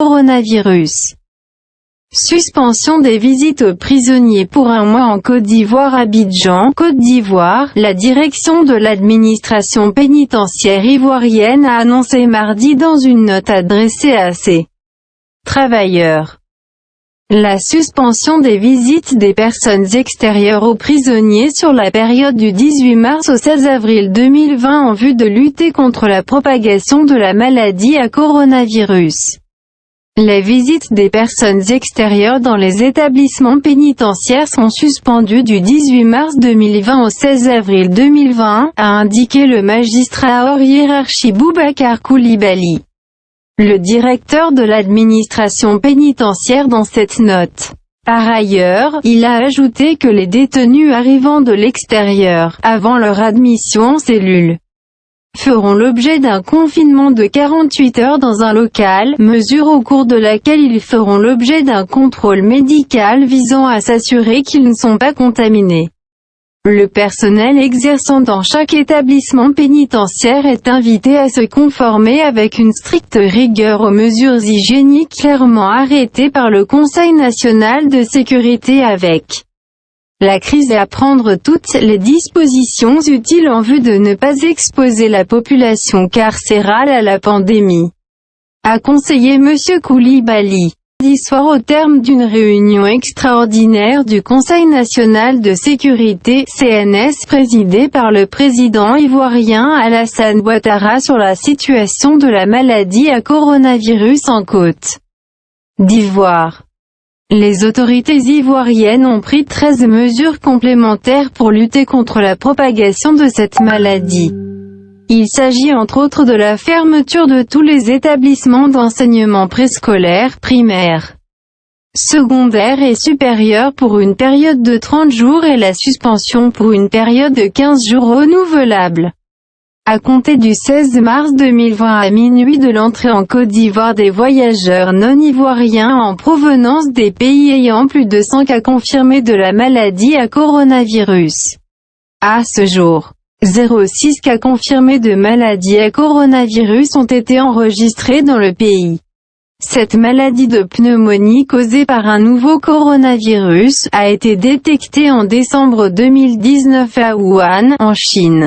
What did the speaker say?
Coronavirus. Suspension des visites aux prisonniers pour un mois en Côte d'Ivoire. Abidjan, Côte d'Ivoire. La direction de l'administration pénitentiaire ivoirienne a annoncé mardi dans une note adressée à ses travailleurs la suspension des visites des personnes extérieures aux prisonniers sur la période du 18 mars au 16 avril 2020 en vue de lutter contre la propagation de la maladie à coronavirus. Les visites des personnes extérieures dans les établissements pénitentiaires sont suspendues du 18 mars 2020 au 16 avril 2020, a indiqué le magistrat hors hiérarchie Boubacar Coulibaly, le directeur de l'administration pénitentiaire dans cette note. Par ailleurs, il a ajouté que les détenus arrivant de l'extérieur, avant leur admission en cellule, feront l'objet d'un confinement de 48 heures dans un local, mesure au cours de laquelle ils feront l'objet d'un contrôle médical visant à s'assurer qu'ils ne sont pas contaminés. Le personnel exerçant dans chaque établissement pénitentiaire est invité à se conformer avec une stricte rigueur aux mesures hygiéniques clairement arrêtées par le Conseil national de sécurité avec la crise et à prendre toutes les dispositions utiles en vue de ne pas exposer la population carcérale à la pandémie, a conseillé M. Coulibaly. Mardi soir au terme d'une réunion extraordinaire du Conseil national de sécurité, CNS, présidée par le président ivoirien Alassane Ouattara sur la situation de la maladie à coronavirus en Côte d'Ivoire. Les autorités ivoiriennes ont pris 13 mesures complémentaires pour lutter contre la propagation de cette maladie. Il s'agit entre autres de la fermeture de tous les établissements d'enseignement préscolaire, primaire, secondaire et supérieur pour une période de 30 jours et la suspension pour une période de 15 jours renouvelable, à compter du 16 mars 2020 à minuit, de l'entrée en Côte d'Ivoire des voyageurs non ivoiriens en provenance des pays ayant plus de 100 cas confirmés de la maladie à coronavirus. À ce jour, 0,6 cas confirmés de maladie à coronavirus ont été enregistrés dans le pays. Cette maladie de pneumonie causée par un nouveau coronavirus a été détectée en décembre 2019 à Wuhan, en Chine.